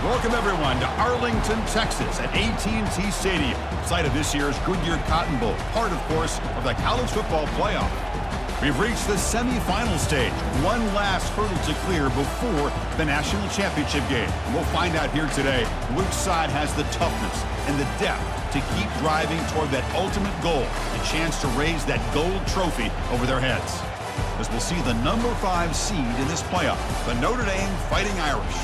Welcome, everyone, to Arlington, Texas at AT&T Stadium, site of this year's Goodyear Cotton Bowl, part, of course, of the college football playoff. We've reached the semifinal stage, one last hurdle to clear before the national championship game. And we'll find out here today which side has the toughness and the depth to keep driving toward that ultimate goal, a chance to raise that gold trophy over their heads. As we'll see the number 5 seed in this playoff, the Notre Dame Fighting Irish,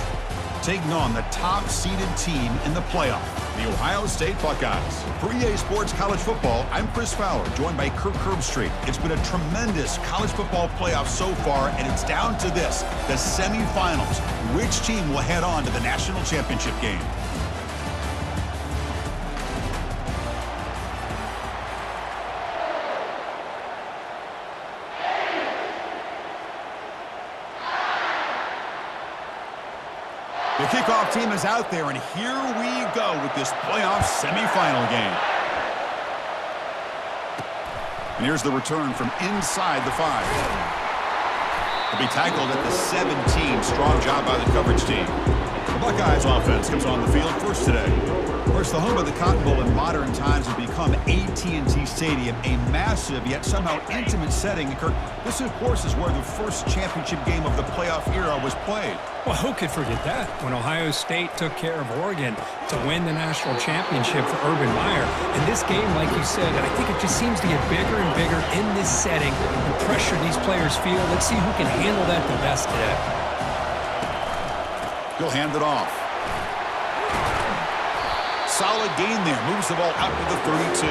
taking on the top-seeded team in the playoff, the Ohio State Buckeyes. For EA Sports College Football, I'm Chris Fowler, joined by Kirk Herbstreit. It's been a tremendous college football playoff so far, and it's down to this, the semifinals. Which team will head on to the national championship game? The kickoff team is out there, and here we go with this playoff semifinal game. And here's the return from inside the 5. He'll be tackled at the 17. Strong job by the coverage team. The Buckeyes offense comes on the field first today. Of course, the home of the Cotton Bowl in modern times has become AT&T Stadium, a massive yet somehow intimate setting. Kirk, this, of course, is where the first championship game of the playoff era was played. Well, who could forget that? When Ohio State took care of Oregon to win the national championship for Urban Meyer. And this game, like you said, I think it just seems to get bigger and bigger in this setting. The pressure these players feel. Let's see who can handle that the best today. He'll hand it off. Solid gain there. Moves the ball out to the 32.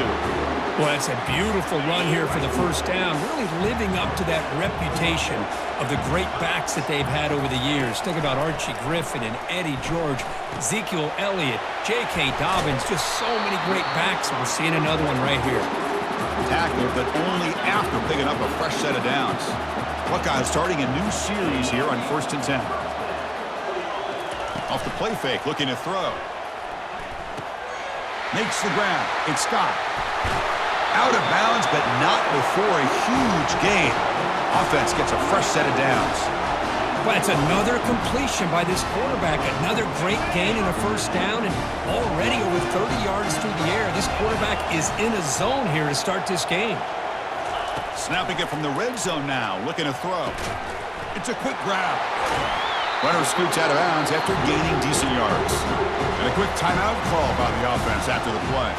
Well, it's a beautiful run here for the first down. Really living up to that reputation of the great backs that they've had over the years. Think about Archie Griffin and Eddie George, Ezekiel Elliott, J.K. Dobbins. Just so many great backs. We're seeing another one right here. Tackled, but only after picking up a fresh set of downs. Buckeyes starting a new series here on 1st and 10. Off the play fake, looking to throw. Makes the grab. It's Scott. Out of bounds, but not before a huge gain. Offense gets a fresh set of downs. But it's another completion by this quarterback. Another great gain in a first down, and already over 30 yards through the air. This quarterback is in a zone here to start this game. Snapping it from the red zone now. Looking to throw. It's a quick grab. Runner scoots out of bounds after gaining decent yards. And a quick timeout call by the offense after the play.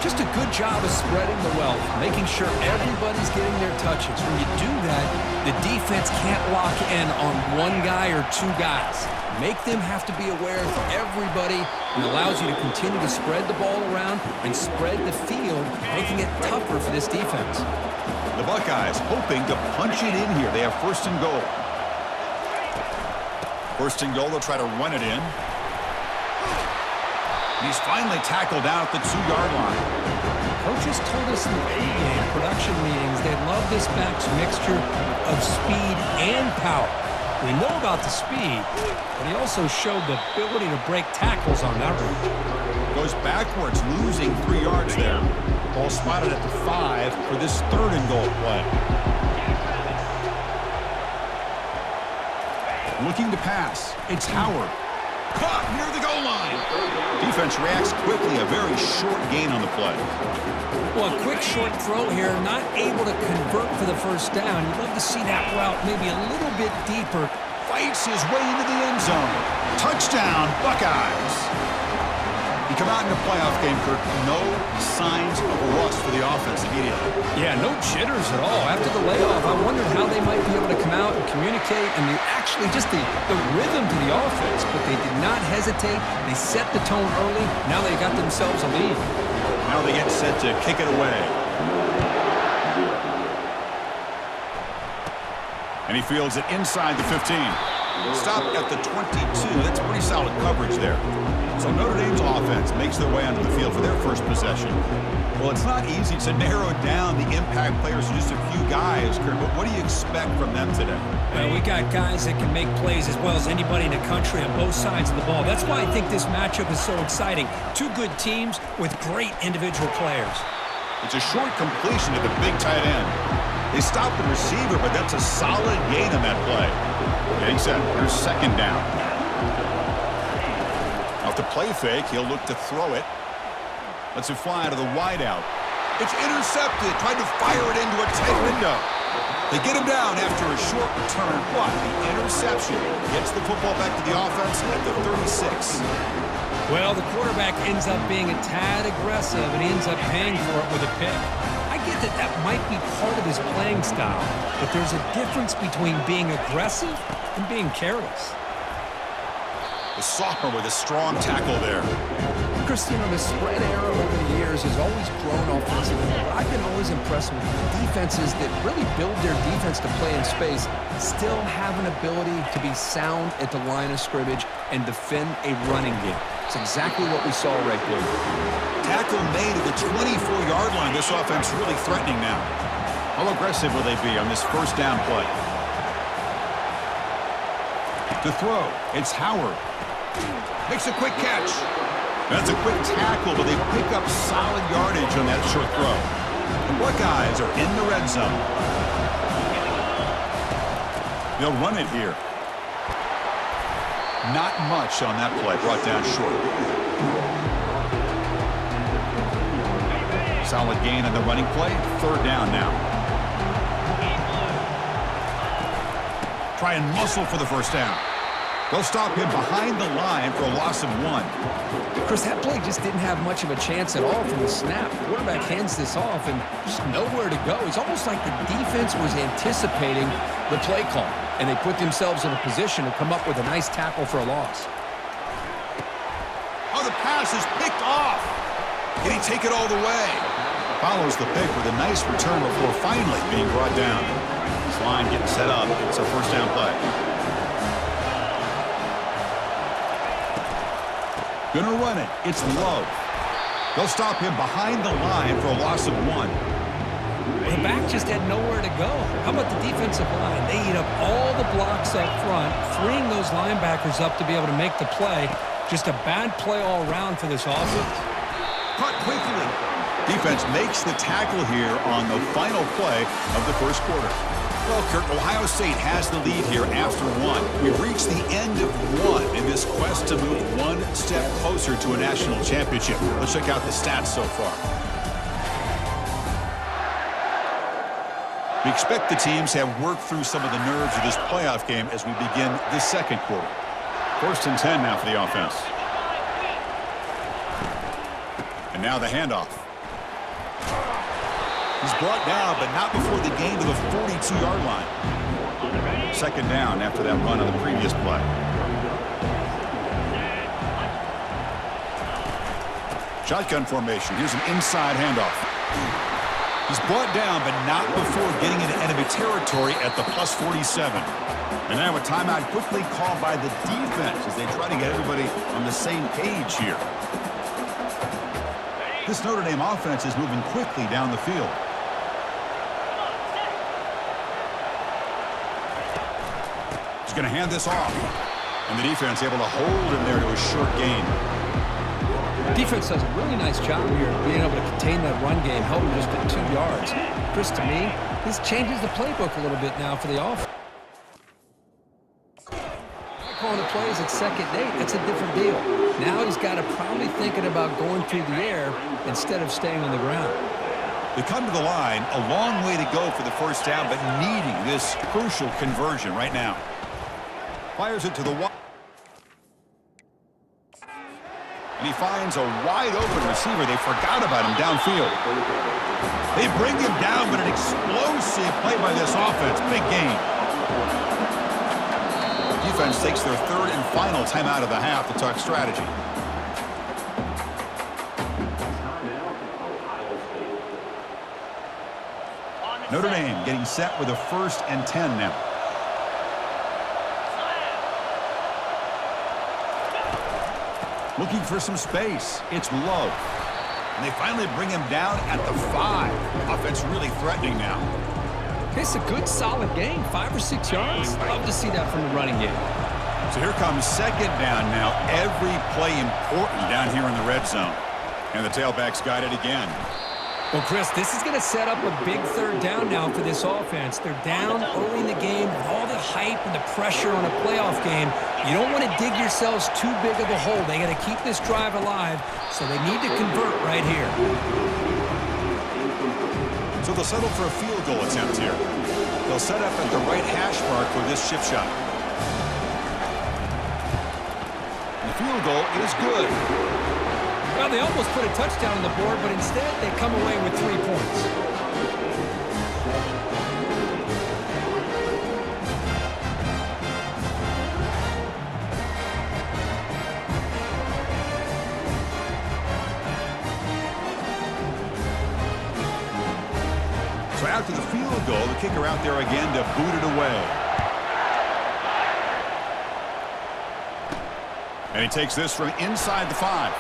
Just a good job of spreading the wealth, making sure everybody's getting their touches. When you do that, the defense can't lock in on one guy or two guys. Make them have to be aware of everybody, and allows you to continue to spread the ball around and spread the field, making it tougher for this defense. The Buckeyes hoping to punch it in here. They have 1st and goal. 1st and goal, they'll try to run it in. He's finally tackled down at the 2-yard line. Coaches told us in the pregame production meetings they love this back's mixture of speed and power. We know about the speed, but he also showed the ability to break tackles on that run. Goes backwards, losing 3 yards there. Ball spotted at the 5 for this 3rd and goal play. Looking to pass. It's Howard. Caught near the goal line. Defense reacts quickly. A very short gain on the play. Well, a quick short throw here. Not able to convert for the first down. You'd love to see that route maybe a little bit deeper. Fights his way into the end zone. Touchdown, Buckeyes. You come out in the playoff game, Kirk, no signs of rust for the offense immediately. Yeah, no jitters at all. After the layoff, I wondered how they might be able to come out and communicate, and actually just the rhythm to the offense, but they did not hesitate. They set the tone early. Now they got themselves a lead. Now they get set to kick it away. And he fields it inside the 15. Stopped at the 22. That's pretty solid coverage there. So Notre Dame's offense makes their way onto the field for their first possession. Well, it's not easy to narrow down the impact players to just a few guys, Kurt, but what do you expect from them today? Well, we got guys that can make plays as well as anybody in the country on both sides of the ball. That's why I think this matchup is so exciting. Two good teams with great individual players. It's a short completion to the big tight end. They stopped the receiver, but that's a solid gain on that play. Getting set. Here's 2nd down. Off the play fake, he'll look to throw it. Lets it fly to the wideout. It's intercepted. Tried to fire it into a tight window. They get him down after a short return, but the interception gets the football back to the offense at the 36. Well, the quarterback ends up being a tad aggressive, and he ends up paying for it with a pick. I get that that might be part of his playing style, but there's a difference between being aggressive and being careless. The sophomore with a strong tackle there. Christian, the spread era over the years has always grown offensively, but I've been always impressed with the defenses that really build their defense to play in space, still have an ability to be sound at the line of scrimmage and defend a running game. It's exactly what we saw right there. Tackle made at the 24-yard line. This offense really threatening now. How aggressive will they be on this first down play? To throw, it's Howard. Makes a quick catch. That's a quick tackle, but they pick up solid yardage on that short throw. The Buckeyes are in the red zone. They'll run it here. Not much on that play, brought down short. Solid gain on the running play. Third down now. Try and muscle for the first down. They'll stop him behind the line for a loss of 1. Chris, that play just didn't have much of a chance at all from the snap. The quarterback hands this off and just nowhere to go. It's almost like the defense was anticipating the play call, and they put themselves in a position to come up with a nice tackle for a loss. Oh, the pass is picked off. Can he take it all the way? Follows the pick with a nice return before finally being brought down. This line getting set up. It's a first down play. Gonna run it. It's Love. They'll stop him behind the line for a loss of 1. The back just had nowhere to go. How about the defensive line? They eat up all the blocks up front, freeing those linebackers up to be able to make the play. Just a bad play all around for this offense. Cut quickly. Defense makes the tackle here on the final play of the first quarter. Well, Kurt, Ohio State has the lead here after 1. We've reached the end of 1 in this quest to move one step closer to a national championship. Let's check out the stats so far. We expect the teams have worked through some of the nerves of this playoff game as we begin the second quarter. First and 10 now for the offense. And now the handoff. He's brought down, but not before the gain to the 42-yard line. Second down after that run on the previous play. Shotgun formation. Here's an inside handoff. He's brought down, but not before getting into enemy territory at the plus 47. And now a timeout quickly called by the defense as they try to get everybody on the same page here. This Notre Dame offense is moving quickly down the field. He's going to hand this off. And the defense able to hold him there to a short gain. Defense does a really nice job here being able to contain that run game, held him just at 2 yards. Chris, to me, this changes the playbook a little bit now for the offense. Calling the plays at second and 8, that's a different deal. Now he's got to probably thinking about going through the air instead of staying on the ground. They come to the line, a long way to go for the first down, but needing this crucial conversion right now. Fires it to the wide. And he finds a wide-open receiver. They forgot about him downfield. They bring him down, but an explosive play by this offense. Big gain. Defense takes their third and final timeout of the half to talk strategy. Notre Dame getting set with a 1st and 10 now. Looking for some space. It's Love. And they finally bring him down at the 5. Offense really threatening now. It's a good, solid game, 5 or 6 yards. Love to see that from the running game. So here comes second down now. Every play important down here in the red zone. And the tailbacks got it again. Well, Chris, this is going to set up a big third down now for this offense. They're down early in the game with all the hype and the pressure on a playoff game, you don't want to dig yourselves too big of a hole. They got to keep this drive alive, so they need to convert right here. So they'll settle for a field goal attempt here. They'll set up at the right hash mark for this chip shot. The field goal is good. Well, they almost put a touchdown on the board, but instead they come away with 3 points. So after the field goal, the kicker out there again to boot it away. And he takes this from inside the 5.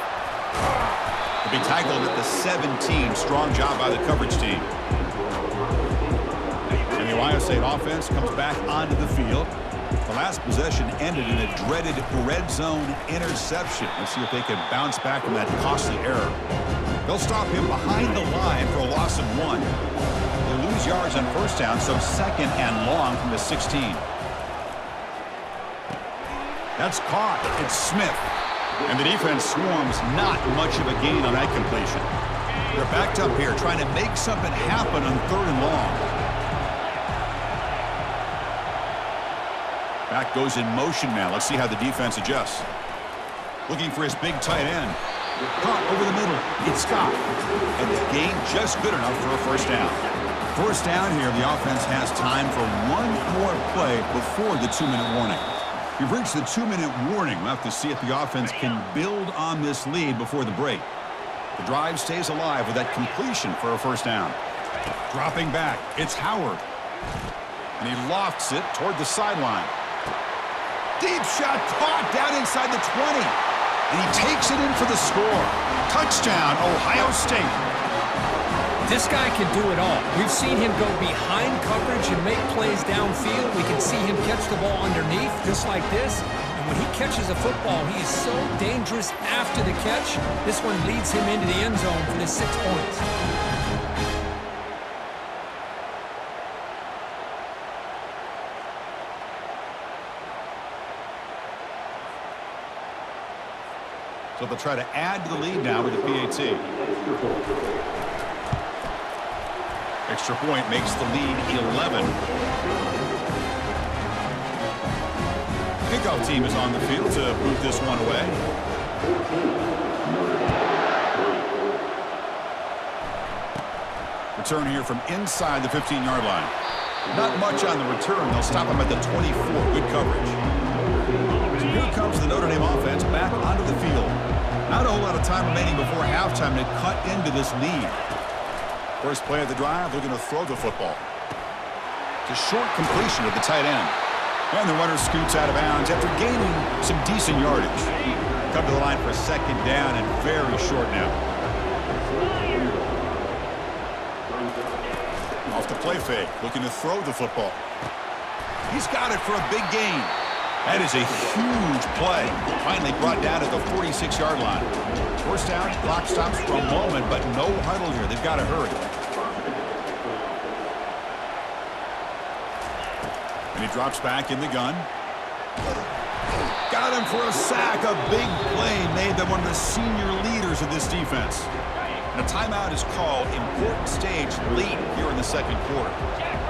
The big tackle at the 17. Strong job by the coverage team. And the Ohio State offense comes back onto the field. The last possession ended in a dreaded red zone interception. Let's see if they can bounce back from that costly error. They'll stop him behind the line for a loss of 1. They lose yards on first down, so 2nd and long from the 16. That's caught. It's Smith. And the defense swarms, not much of a gain on that completion. They're backed up here trying to make something happen on 3rd and long. Back goes in motion now. Let's see how the defense adjusts. Looking for his big tight end. Caught over the middle. It's Scott. And the gain just good enough for a first down. First down here, the offense has time for one more play before the 2-minute warning. We've reached the 2-minute warning. We'll have to see if the offense can build on this lead before the break. The drive stays alive with that completion for a first down. Dropping back, it's Howard. And he lofts it toward the sideline. Deep shot caught down inside the 20. And he takes it in for the score. Touchdown, Ohio State. This guy can do it all. We've seen him go behind coverage and make plays downfield. We can see him catch the ball underneath, just like this. And when he catches a football, he is so dangerous after the catch. This one leads him into the end zone for the 6 points. So they'll try to add to the lead now with the PAT. Extra point makes the lead 11. Kickoff team is on the field to boot this one away. Return here from inside the 15-yard line. Not much on the return. They'll stop him at the 24. Good coverage. So here comes the Notre Dame offense back onto the field. Not a whole lot of time remaining before halftime to cut into this lead. First play of the drive, looking to throw the football. It's a short completion of the tight end. And the runner scoots out of bounds after gaining some decent yardage. Come to the line for a 2nd down and very short now. Off the play fake, looking to throw the football. He's got it for a big gain. That is a huge play. Finally brought down at the 46-yard line. First down, clock stops for a moment, but no huddle here. They've got to hurry. And he drops back in the gun. Got him for a sack. A big play made them one of the senior leaders of this defense. And a timeout is called. Important stage late here in the 2nd quarter.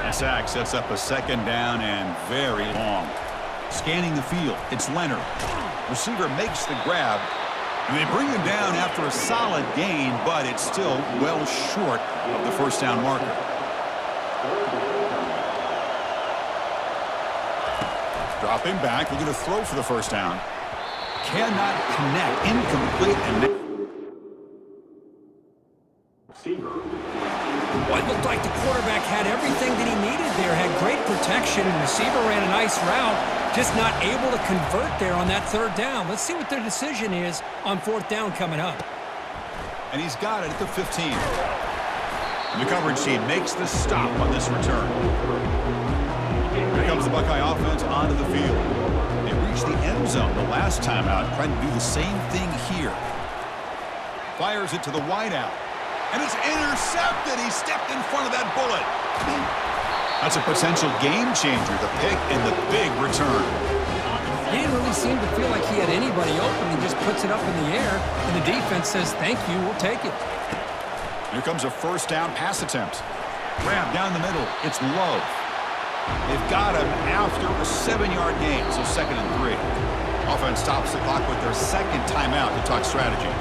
And sack sets up a 2nd down and very long. Scanning the field, it's Leonard. Receiver makes the grab, and they bring him down after a solid gain, but it's still well short of the first down marker. Dropping back, looking to throw for the first down. Cannot connect, incomplete, and Well, it looked like the quarterback had everything that he needed there, had great protection, and the receiver ran a nice route, just not able to convert there on that 3rd down. Let's see what their decision is on 4th down coming up. And he's got it at the 15. And the coverage team makes the stop on this return. Here comes the Buckeye offense onto the field. They reached the end zone the last time out, trying to do the same thing here. Fires it to the wideout. And it's intercepted. He stepped in front of that bullet. That's a potential game changer, the pick and the big return. He didn't really seem to feel like he had anybody open. He just puts it up in the air, and the defense says, thank you, we'll take it. Here comes a first down pass attempt. Grab down the middle. It's low. They've got him after a 7-yard gain, so 2nd and 3. Offense stops the clock with their second timeout to talk strategy.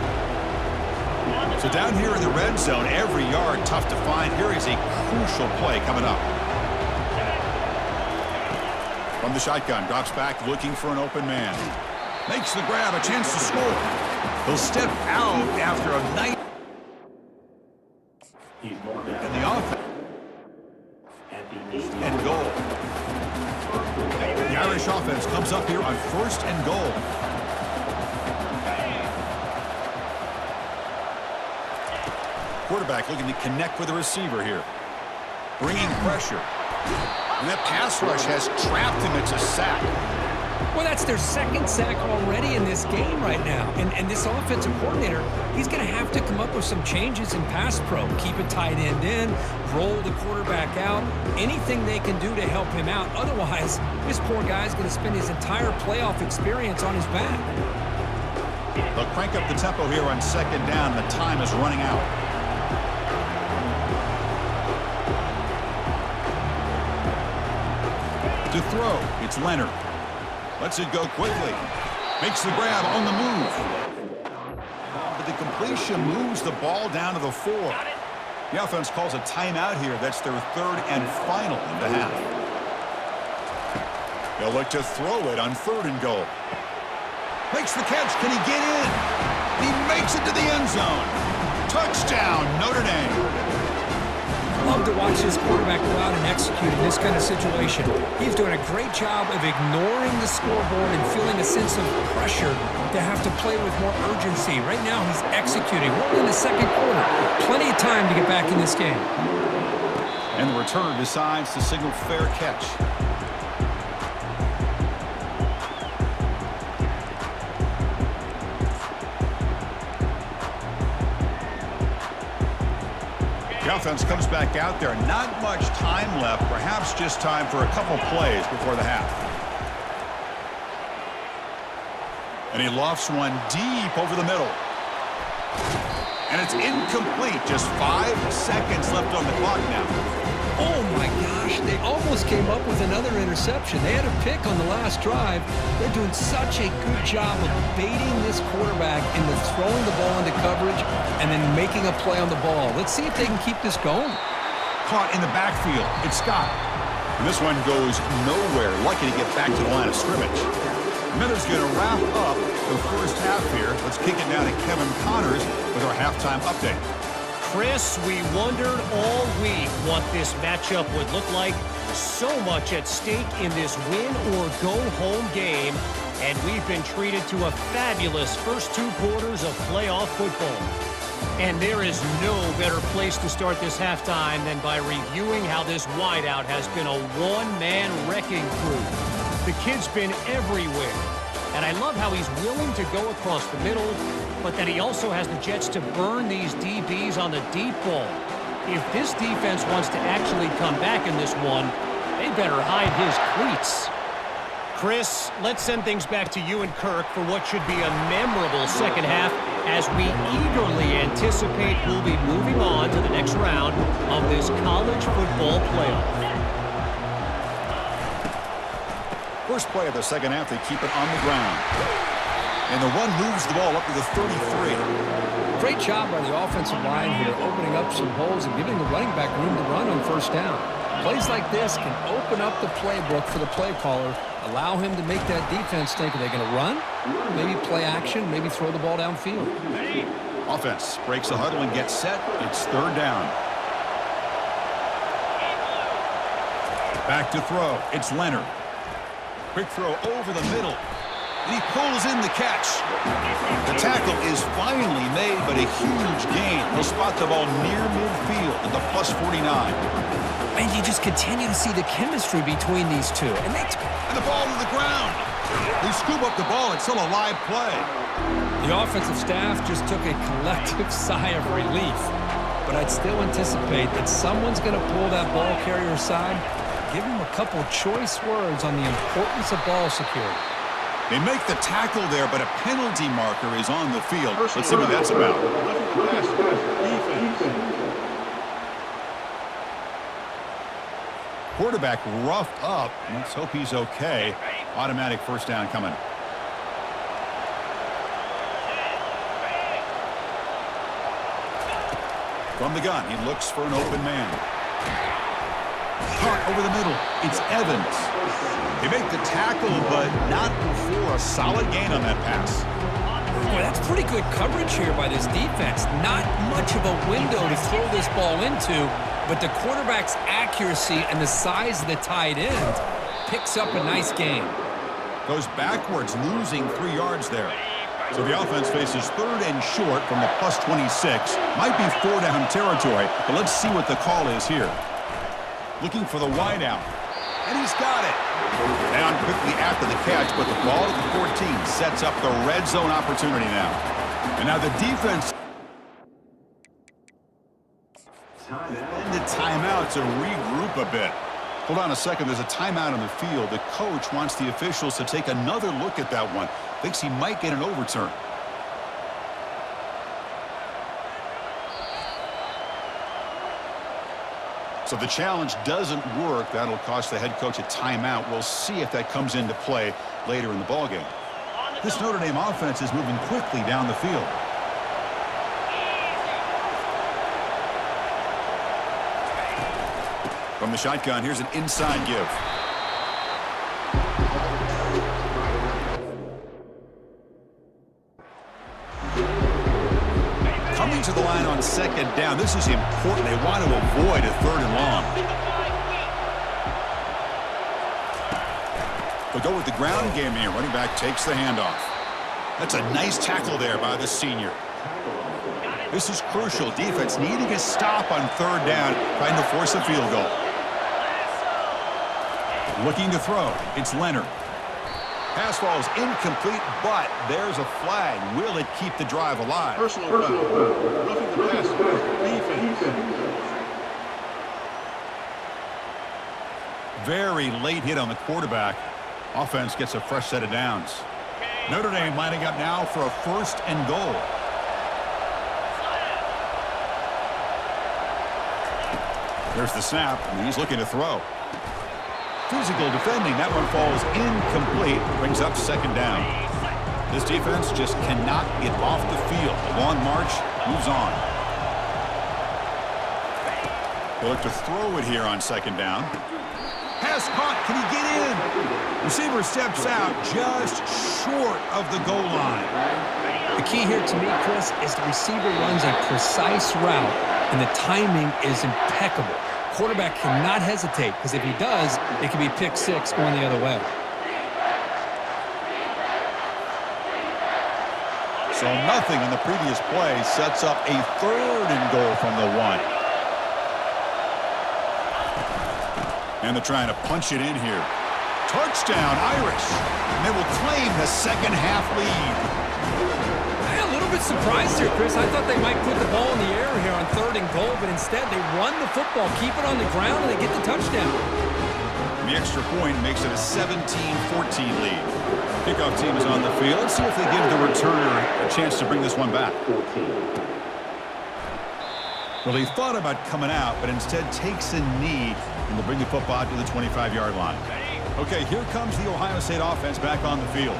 So down here in the red zone, every yard tough to find. Here is a crucial play coming up. From the shotgun, drops back looking for an open man. Makes the grab, a chance to score. He'll step out after a nice... And the offense. And goal. The Irish offense comes up here on 1st and goal. Quarterback looking to connect with the receiver here. Bringing pressure. And that pass rush has trapped him. It's a sack. Well, that's their 2nd sack already in this game right now. And this offensive coordinator, he's going to have to come up with some changes in pass pro. Keep a tight end in, roll the quarterback out, anything they can do to help him out. Otherwise, this poor guy's going to spend his entire playoff experience on his back. They'll crank up the tempo here on 2nd down. The time is running out. To throw, it's Leonard. Lets it go quickly. Makes the grab on the move. But the completion moves the ball down to the 4. The offense calls a timeout here. That's their 3rd and final of the half. They'll look to throw it on 3rd and goal. Makes the catch. Can he get in? He makes it to the end zone. Touchdown, Notre Dame. Love to watch this quarterback go out and execute in this kind of situation. He's doing a great job of ignoring the scoreboard and feeling a sense of pressure to have to play with more urgency. Right now, he's executing. We're in the 2nd quarter. Plenty of time to get back in this game. And the returner decides to signal fair catch. The offense comes back out there. Not much time left. Perhaps just time for a couple plays before the half. And he lofts one deep over the middle. And it's incomplete. Just 5 seconds left on the clock now. Oh, my gosh. They almost came up with another interception. They had a pick on the last drive. They're doing such a good job of baiting this quarterback into throwing the ball into coverage and then making a play on the ball. Let's see if they can keep this going. Caught in the backfield. It's Scott. And this one goes nowhere. Lucky to get back to the line of scrimmage. Miller's going to wrap up the first half here. Let's kick it down to Kevin Connors with our halftime update. Chris, we wondered all week what this matchup would look like. So much at stake in this win-or-go-home game, and we've been treated to a fabulous first 2 quarters of playoff football. And there is no better place to start this halftime than by reviewing how this wideout has been a one-man wrecking crew. The kid's been everywhere, and I love how he's willing to go across the middle, but that he also has the jets to burn these DBs on the deep ball. If this defense wants to actually come back in this one, they better hide his cleats. Chris, let's send things back to you and Kirk for what should be a memorable second half as we eagerly anticipate we'll be moving on to the next round of this college football playoff. First play of the second half, they keep it on the ground. And the one moves the ball up to the 33. Great job by the offensive line here, opening up some holes and giving the running back room to run on 1st down. Plays like this can open up the playbook for the play caller, allow him to make that defense think, are they going to run? Maybe play action, maybe throw the ball downfield. Offense breaks the huddle and gets set. It's 3rd down. Back to throw. It's Leonard. Quick throw over the middle. And he pulls in the catch. The tackle is finally made, but a huge gain. He'll spot the ball near midfield at the +49. And you just continue to see the chemistry between these two. And the ball to the ground. They scoop up the ball. It's still a live play. The offensive staff just took a collective sigh of relief. But I'd still anticipate that someone's going to pull that ball carrier aside give him a couple choice words on the importance of ball security. They make the tackle there, but a penalty marker is on the field. Let's see what that's about. Quarterback roughed up. Let's hope he's okay. Automatic first down coming. From the gun, he looks for an open man. Caught over the middle. It's Evans. They make the tackle, but not before a solid gain on that pass. Boy, that's pretty good coverage here by this defense. Not much of a window to throw this ball into, but the quarterback's accuracy and the size of the tight end picks up a nice gain. Goes backwards, losing 3 yards there. So the offense faces 3rd and short from the +26. Might be 4-down territory, but let's see what the call is here. Looking for the wideout. And he's got it. Down quickly after the catch, but the ball at the 14 sets up the red zone opportunity now. And now the defense into timeout to regroup a bit. Hold on a second. There's a timeout on the field. The coach wants the officials to take another look at that one. Thinks he might get an overturn. So the challenge doesn't work. That'll cost the head coach a timeout. We'll see if that comes into play later in the ballgame. This Notre Dame offense is moving quickly down the field. From the shotgun, here's an inside give. Coming to the line on 2nd down. This is important. They want to avoid a 3rd and long. They'll go with the ground game here. Running back takes the handoff. That's a nice tackle there by the senior. This is crucial. Defense needing a stop on 3rd down, trying to force a field goal. Looking to throw. It's Leonard. Pass falls incomplete, but there's a flag. Will it keep the drive alive? Personal foul. Roughing the pass. Defense. Very late hit on the quarterback. Offense gets a fresh set of downs. Notre Dame lining up now for a 1st and goal. There's the snap, and he's looking to throw. Physical defending. That one falls incomplete. Brings up 2nd down. This defense just cannot get off the field. The long march moves on. They look to throw it here on 2nd down. Pass caught. Can he get in? Receiver steps out just short of the goal line. The key here to me, Chris, is the receiver runs a precise route, and the timing is impeccable. Quarterback cannot hesitate, because if he does, it could be pick 6 going the other way. So nothing in the previous play sets up a 3rd and goal from the 1. And they're trying to punch it in here. Touchdown, Irish. And they will claim the 2nd half lead. A little bit surprised here, Chris. I thought they might put the ball in the air here on 3rd and goal, but instead they run the football, keep it on the ground, and they get the touchdown. The extra point makes it a 17-14 lead. Kickoff team is on the field. Let's see if they give the returner a chance to bring this one back. Well, he thought about coming out, but instead takes a knee, and will bring the football to the 25-yard line. Okay, here comes the Ohio State offense back on the field.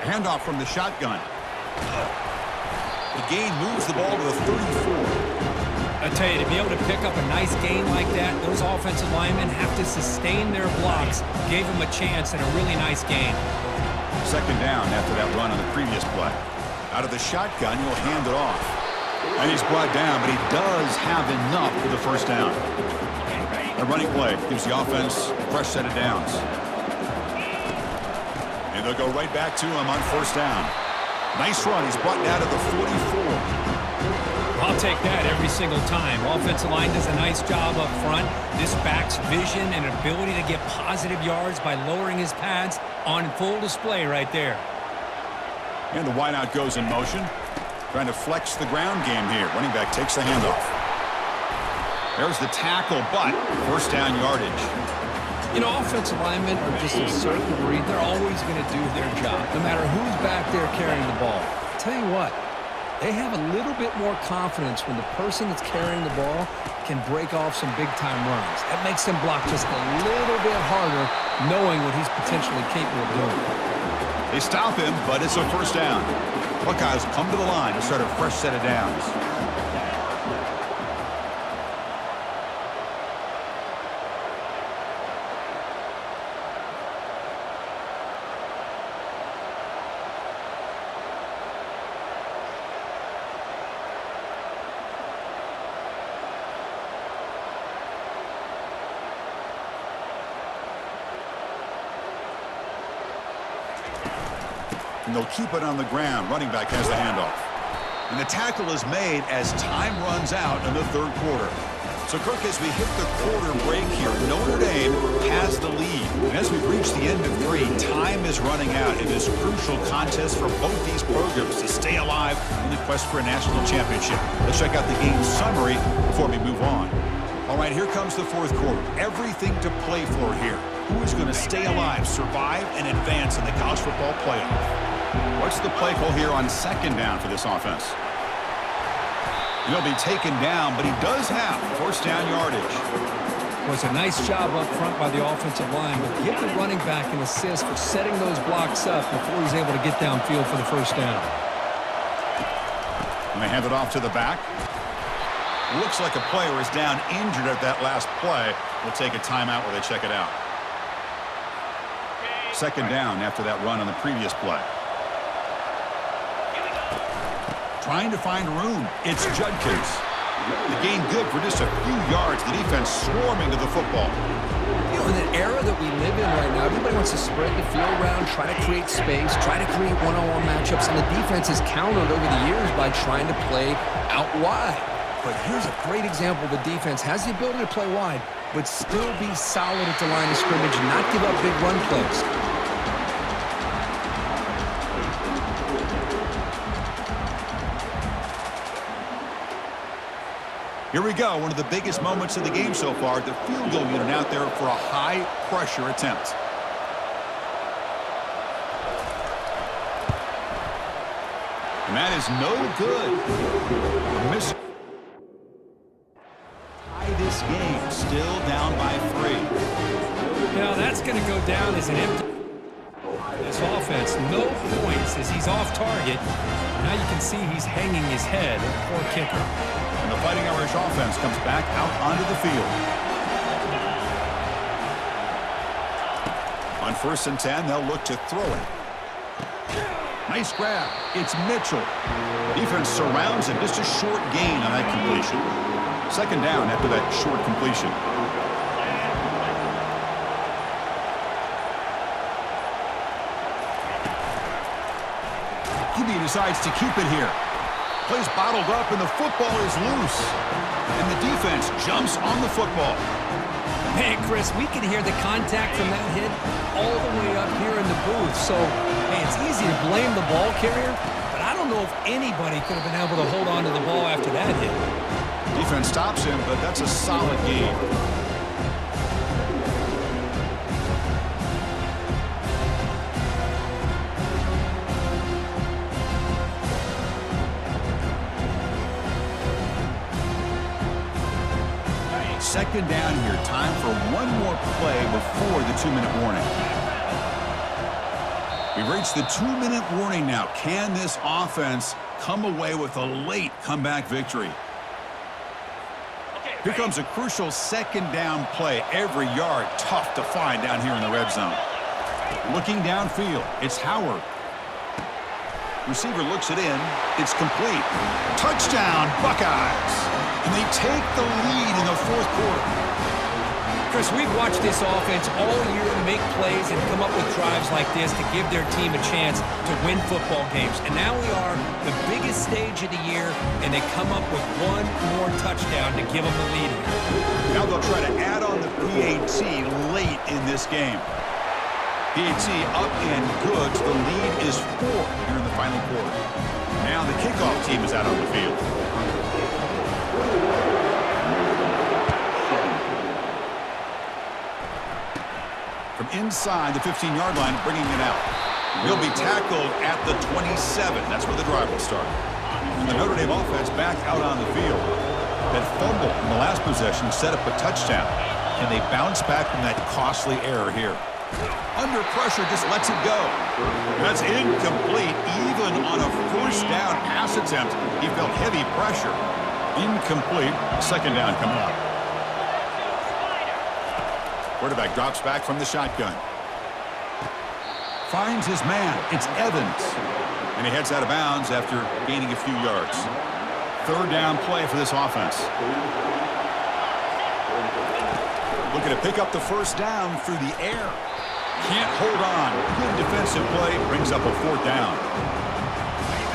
Handoff from the shotgun. The gain moves the ball to the 34. I tell you, to be able to pick up a nice gain like that, those offensive linemen have to sustain their blocks. Gave him a chance and a really nice gain. 2nd down after that run on the previous play. Out of the shotgun, he'll hand it off. And he's brought down, but he does have enough for the 1st down. A running play gives the offense a fresh set of downs. And they'll go right back to him on 1st down. Nice run. He's brought down to the 44. I'll take that every single time. Offensive line does a nice job up front. This back's vision and ability to get positive yards by lowering his pads on full display right there. And the wideout goes in motion. Trying to flex the ground game here. Running back takes the handoff. There's the tackle, but first down yardage. You know, offensive linemen are just a certain breed. They're always going to do their job, no matter who's back there carrying the ball. I'll tell you what, they have a little bit more confidence when the person that's carrying the ball can break off some big-time runs. That makes them block just a little bit harder, knowing what he's potentially capable of doing. They stop him, but it's a first down. Buckeyes come to the line to start a fresh set of downs. And they'll keep it on the ground. Running back has the handoff. And the tackle is made as time runs out in the third quarter. So, Kirk, as we hit the quarter break here, Notre Dame has the lead. And as we reach the end of 3, time is running out in this crucial contest for both these programs to stay alive in the quest for a national championship. Let's check out the game summary before we move on. All right, here comes the fourth quarter. Everything to play for here. Who is going to stay alive, survive, and advance in the college football playoff? What's the play call here on second down for this offense? He'll be taken down, but he does have first down yardage. Well, it's a nice job up front by the offensive line, but give the running back an assist for setting those blocks up before he's able to get downfield for the first down. And they hand it off to the back. Looks like a player is down injured at that last play. We'll take a timeout while they check it out. Second down after that run on the previous play. Trying to find room. It's Judkins. The gain good for just a few yards. The defense swarming to the football. You know, in the era that we live in right now, everybody wants to spread the field around, try to create space, try to create one-on-one matchups, and the defense has countered over the years by trying to play out wide. But here's a great example. The defense has the ability to play wide, but still be solid at the line of scrimmage and not give up big run plays. Here we go, one of the biggest moments of the game so far. The field goal unit out there for a high-pressure attempt. And that is no good. A miss. Tie this game, still down by 3. Now that's going to go down as an empty. This offense, no points as he's off target. Now you can see he's hanging his head. Poor kicker. And the Fighting Irish offense comes back out onto the field. On 1st and 10, they'll look to throw it. Nice grab. It's Mitchell. Defense surrounds him. Just a short gain on that completion. Second down after that short completion. QB decides to keep it here. Plays bottled up, and the football is loose. And the defense jumps on the football. Man, Chris, we can hear the contact from that hit all the way up here in the booth. So, hey, it's easy to blame the ball carrier, but I don't know if anybody could have been able to hold on to the ball after that hit. Defense stops him, but that's a solid game. Second down here. Time for one more play before the 2-minute warning. We've reached the 2-minute warning now. Can this offense come away with a late comeback victory? Here comes a crucial second down play. Every yard tough to find down here in the red zone. Looking downfield, it's Howard. Receiver looks it in. It's complete. Touchdown, Buckeyes. And they take the lead in the fourth quarter. Chris, we've watched this offense all year make plays and come up with drives like this to give their team a chance to win football games. And now we are the biggest stage of the year, and they come up with one more touchdown to give them the lead. Now they'll try to add on the PAT late in this game. PAT up and good. The lead is 4 here in the final quarter. Now the kickoff team is out on the field. From inside the 15-yard line, bringing it out. He'll be tackled at the 27. That's where the drive will start. And the Notre Dame offense back out on the field. That fumble in the last possession set up a touchdown. And they bounce back from that costly error here. Under pressure, just lets it go. That's incomplete. Even on a first down pass attempt, he felt heavy pressure. Incomplete. Second down coming up. Quarterback drops back from the shotgun. Finds his man. It's Evans. And he heads out of bounds after gaining a few yards. Third down play for this offense. Looking to pick up the first down through the air. Can't hold on. Good defensive play. Brings up a fourth down.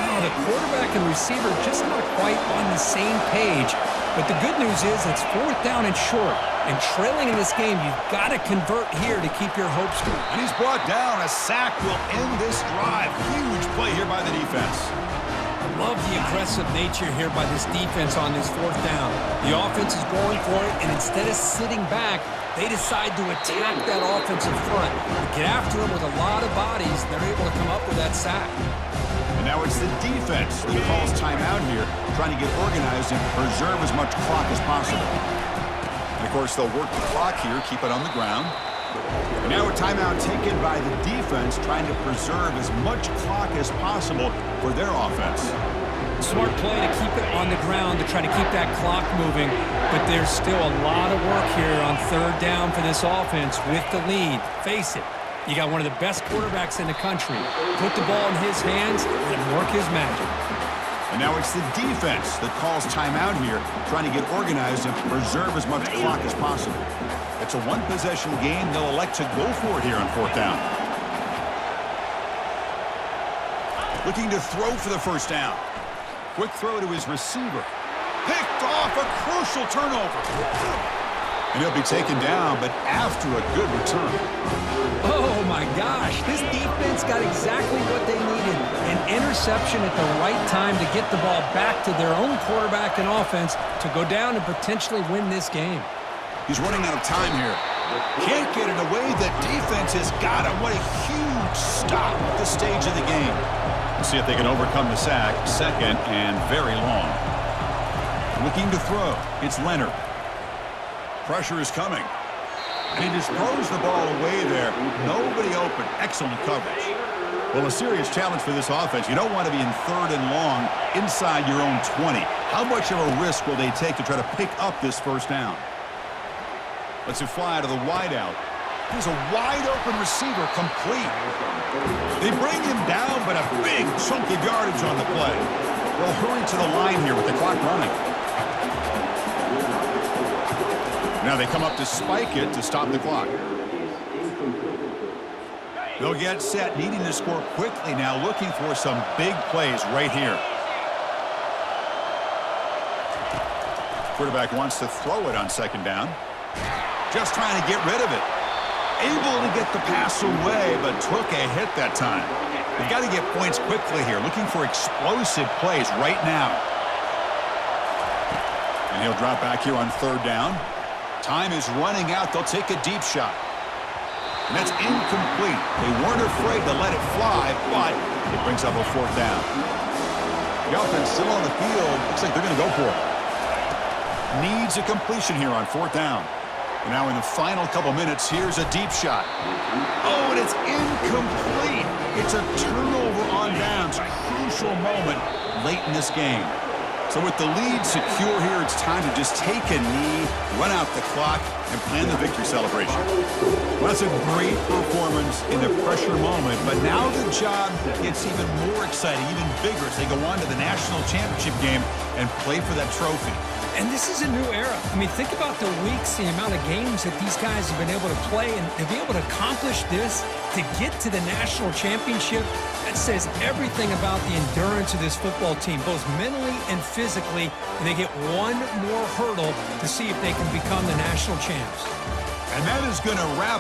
Oh, the quarterback and receiver just not quite on the same page. But the good news is it's fourth down and short. And trailing in this game, you've got to convert here to keep your hopes going. And he's brought down. A sack will end this drive. Huge play here by the defense. Love the aggressive nature here by this defense on this fourth down. The offense is going for it, and instead of sitting back, they decide to attack that offensive front. Get after them with a lot of bodies, and they're able to come up with that sack. And now it's the defense that calls timeout here, trying to get organized and preserve as much clock as possible. And of course, they'll work the clock here, keep it on the ground. And now a timeout taken by the defense, trying to preserve as much clock as possible for their offense. Smart play to keep it on the ground to try to keep that clock moving, but there's still a lot of work here on third down for this offense with the lead. Face it, you got one of the best quarterbacks in the country. Put the ball in his hands and work his magic. And now it's the defense that calls timeout here, trying to get organized and preserve as much clock as possible. It's a one-possession game. They'll elect to go for it here on fourth down. Looking to throw for the first down. Quick throw to his receiver. Picked off, a crucial turnover. And he'll be taken down, but after a good return. Oh, my gosh. This defense got exactly what they needed. An interception at the right time to get the ball back to their own quarterback and offense to go down and potentially win this game. He's running out of time here. Can't get it away. The defense has got him. What a huge stop at this stage of the game. Let's see if they can overcome the sack. Second and very long. Looking to throw. It's Leonard. Pressure is coming. And he just throws the ball away there. Nobody open. Excellent coverage. Well, a serious challenge for this offense. You don't want to be in third and long inside your own 20. How much of a risk will they take to try to pick up this first down? Let's it fly to the wideout. There's a wide-open receiver, complete. They bring him down, but a big chunk of yardage on the play. They'll hurry to the line here with the clock running. Now they come up to spike it to stop the clock. They'll get set, needing to score quickly now, looking for some big plays right here. Quarterback wants to throw it on second down. Just trying to get rid of it. Able to get the pass away, but took a hit that time. They've got to get points quickly here, looking for explosive plays right now. And he'll drop back here on third down. Time is running out. They'll take a deep shot. And that's incomplete. They weren't afraid to let it fly, but it brings up a fourth down. The offense still on the field. Looks like they're going to go for it. Needs a completion here on fourth down. And now in the final couple minutes, here's a deep shot. Oh, and it's incomplete. It's a turnover on downs. Crucial moment late in this game. So with the lead secure here, it's time to just take a knee, run out the clock, and plan the victory celebration. Well, that's a great performance in the pressure moment, but now the job gets even more exciting, even bigger as they go on to the national championship game and play for that trophy. And this is a new era. I mean, think about the weeks, the amount of games that these guys have been able to play, and to be able to accomplish this, to get to the national championship, that says everything about the endurance of this football team, both mentally and physically, and they get one more hurdle to see if they can become the national champs. And that is going to wrap